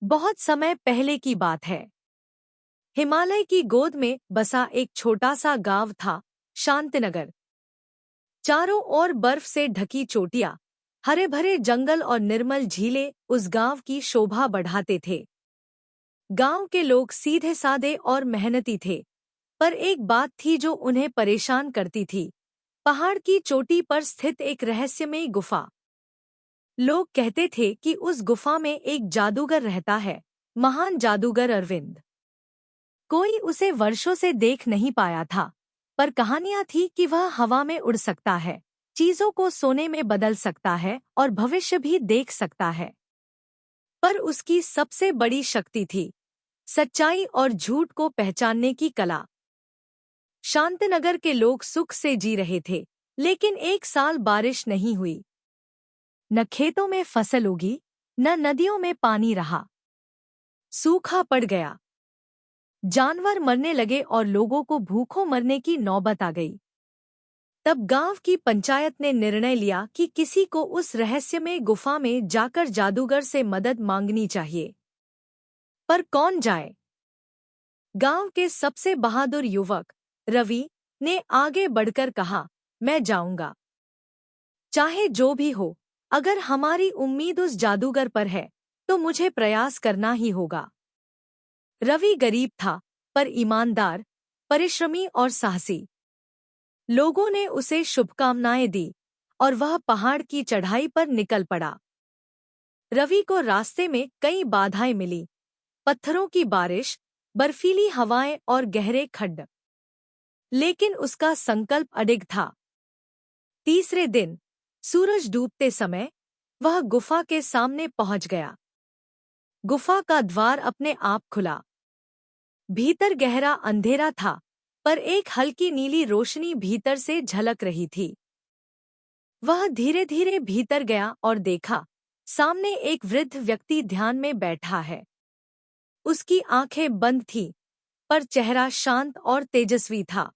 बहुत समय पहले की बात है। हिमालय की गोद में बसा एक छोटा सा गांव था, शांतिनगर। चारों ओर बर्फ से ढकी चोटियां, हरे भरे जंगल और निर्मल झीलें उस गांव की शोभा बढ़ाते थे। गांव के लोग सीधे सादे और मेहनती थे, पर एक बात थी जो उन्हें परेशान करती थी। पहाड़ की चोटी पर स्थित एक रहस्यमयी गुफा। लोग कहते थे कि उस गुफा में एक जादूगर रहता है, महान जादूगर अरविंद। कोई उसे वर्षों से देख नहीं पाया था, पर कहानियां थी कि वह हवा में उड़ सकता है, चीजों को सोने में बदल सकता है और भविष्य भी देख सकता है। पर उसकी सबसे बड़ी शक्ति थी सच्चाई और झूठ को पहचानने की कला। शांतिनगर के लोग सुख से जी रहे थे, लेकिन एक साल बारिश नहीं हुई। न खेतों में फसल उगी, न नदियों में पानी रहा। सूखा पड़ गया। जानवर मरने लगे और लोगों को भूखों मरने की नौबत आ गई। तब गांव की पंचायत ने निर्णय लिया कि किसी को उस रहस्यमय गुफा में जाकर जादूगर से मदद मांगनी चाहिए। पर कौन जाए? गांव के सबसे बहादुर युवक रवि ने आगे बढ़कर कहा, मैं जाऊंगा, चाहे जो भी हो। अगर हमारी उम्मीद उस जादूगर पर है, तो मुझे प्रयास करना ही होगा। रवि गरीब था, पर ईमानदार, परिश्रमी और साहसी। लोगों ने उसे शुभकामनाएं दी और वह पहाड़ की चढ़ाई पर निकल पड़ा। रवि को रास्ते में कई बाधाएं मिली, पत्थरों की बारिश, बर्फीली हवाएं और गहरे खड्ड। लेकिन उसका संकल्प अडिग था। तीसरे दिन, सूरज डूबते समय, वह गुफा के सामने पहुंच गया। गुफा का द्वार अपने आप खुला। भीतर गहरा अंधेरा था, पर एक हल्की नीली रोशनी भीतर से झलक रही थी। वह धीरे धीरे भीतर गया और देखा, सामने एक वृद्ध व्यक्ति ध्यान में बैठा है। उसकी आंखें बंद थीं, पर चेहरा शांत और तेजस्वी था।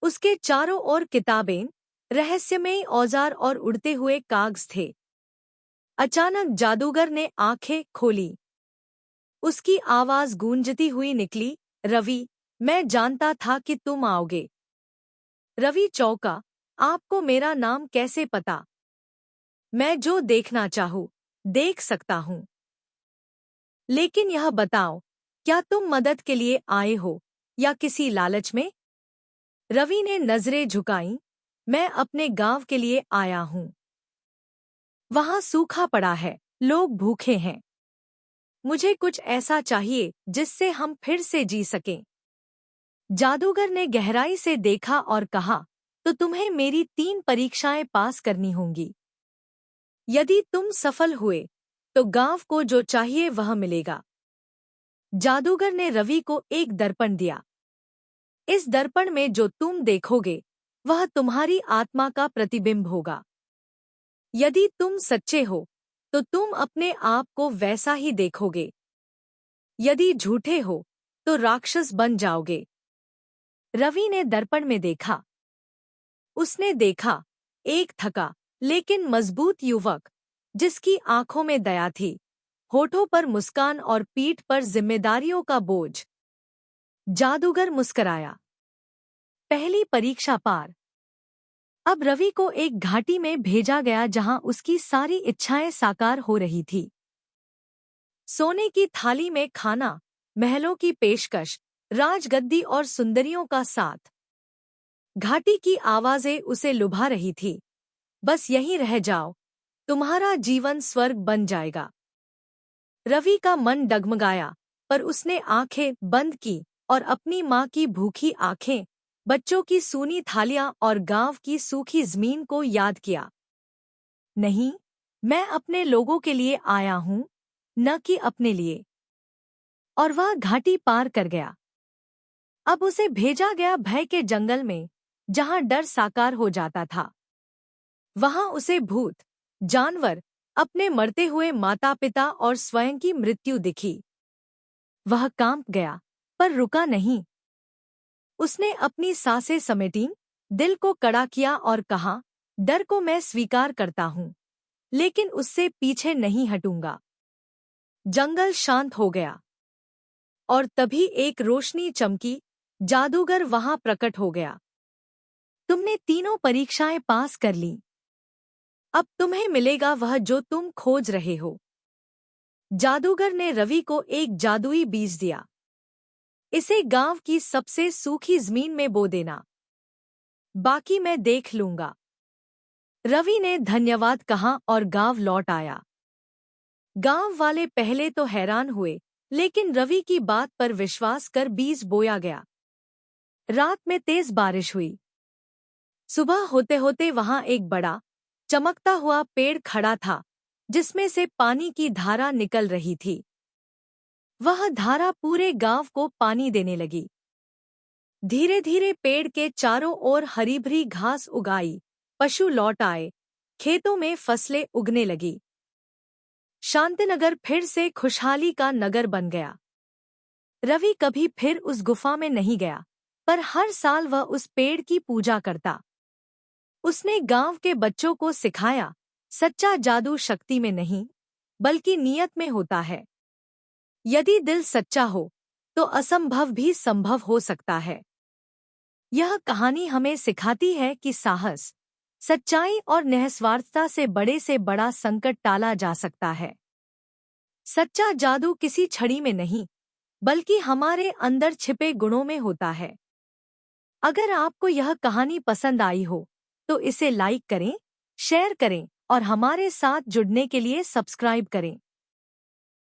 उसके चारों ओर किताबें, रहस्यमयी औजार और उड़ते हुए कागज थे। अचानक जादूगर ने आंखें खोली। उसकी आवाज गूंजती हुई निकली, रवि, मैं जानता था कि तुम आओगे। रवि चौंका, आपको मेरा नाम कैसे पता? मैं जो देखना चाहूं, देख सकता हूं। लेकिन यह बताओ, क्या तुम मदद के लिए आए हो या किसी लालच में? रवि ने नजरें झुकाईं, मैं अपने गांव के लिए आया हूं। वहां सूखा पड़ा है, लोग भूखे हैं। मुझे कुछ ऐसा चाहिए जिससे हम फिर से जी सकें। जादूगर ने गहराई से देखा और कहा, तो तुम्हें मेरी 3 परीक्षाएं पास करनी होंगी। यदि तुम सफल हुए, तो गांव को जो चाहिए वह मिलेगा। जादूगर ने रवि को एक दर्पण दिया। इस दर्पण में जो तुम देखोगे, वह तुम्हारी आत्मा का प्रतिबिंब होगा। यदि तुम सच्चे हो, तो तुम अपने आप को वैसा ही देखोगे। यदि झूठे हो, तो राक्षस बन जाओगे। रवि ने दर्पण में देखा। उसने देखा एक थका लेकिन मजबूत युवक, जिसकी आंखों में दया थी, होठों पर मुस्कान और पीठ पर जिम्मेदारियों का बोझ। जादूगर मुस्कराया। पहली परीक्षा पार। अब रवि को एक घाटी में भेजा गया जहां उसकी सारी इच्छाएं साकार हो रही थी। सोने की थाली में खाना, महलों की पेशकश, राजगद्दी और सुंदरियों का साथ। घाटी की आवाजें उसे लुभा रही थी, बस यहीं रह जाओ, तुम्हारा जीवन स्वर्ग बन जाएगा। रवि का मन डगमगाया, पर उसने आंखें बंद की और अपनी माँ की भूखी आंखें, बच्चों की सूनी थालियां और गांव की सूखी जमीन को याद किया। नहीं, मैं अपने लोगों के लिए आया हूं, न कि अपने लिए। और वह घाटी पार कर गया। अब उसे भेजा गया भय के जंगल में, जहां डर साकार हो जाता था। वहां उसे भूत, जानवर, अपने मरते हुए माता पिता और स्वयं की मृत्यु दिखी। वह कांप गया, पर रुका नहीं। उसने अपनी सांसें समेटीं, दिल को कड़ा किया और कहा, डर को मैं स्वीकार करता हूं, लेकिन उससे पीछे नहीं हटूंगा। जंगल शांत हो गया और तभी एक रोशनी चमकी। जादूगर वहां प्रकट हो गया। तुमने तीनों परीक्षाएं पास कर लीं। अब तुम्हें मिलेगा वह जो तुम खोज रहे हो। जादूगर ने रवि को एक जादुई बीज दिया। इसे गांव की सबसे सूखी जमीन में बो देना, बाकी मैं देख लूंगा। रवि ने धन्यवाद कहा और गांव लौट आया। गांव वाले पहले तो हैरान हुए, लेकिन रवि की बात पर विश्वास कर बीज बोया गया। रात में तेज बारिश हुई। सुबह होते होते वहां एक बड़ा चमकता हुआ पेड़ खड़ा था, जिसमें से पानी की धारा निकल रही थी। वह धारा पूरे गांव को पानी देने लगी। धीरे धीरे पेड़ के चारों ओर हरी भरी घास उगाई। पशु लौट आए। खेतों में फसलें उगने लगी। शांतिनगर फिर से खुशहाली का नगर बन गया। रवि कभी फिर उस गुफा में नहीं गया, पर हर साल वह उस पेड़ की पूजा करता। उसने गांव के बच्चों को सिखाया, सच्चा जादू शक्ति में नहीं, बल्कि नियत में होता है। यदि दिल सच्चा हो, तो असंभव भी संभव हो सकता है। यह कहानी हमें सिखाती है कि साहस, सच्चाई और निस्वार्थता से बड़ा संकट टाला जा सकता है। सच्चा जादू किसी छड़ी में नहीं, बल्कि हमारे अंदर छिपे गुणों में होता है। अगर आपको यह कहानी पसंद आई हो, तो इसे लाइक करें, शेयर करें और हमारे साथ जुड़ने के लिए सब्सक्राइब करें।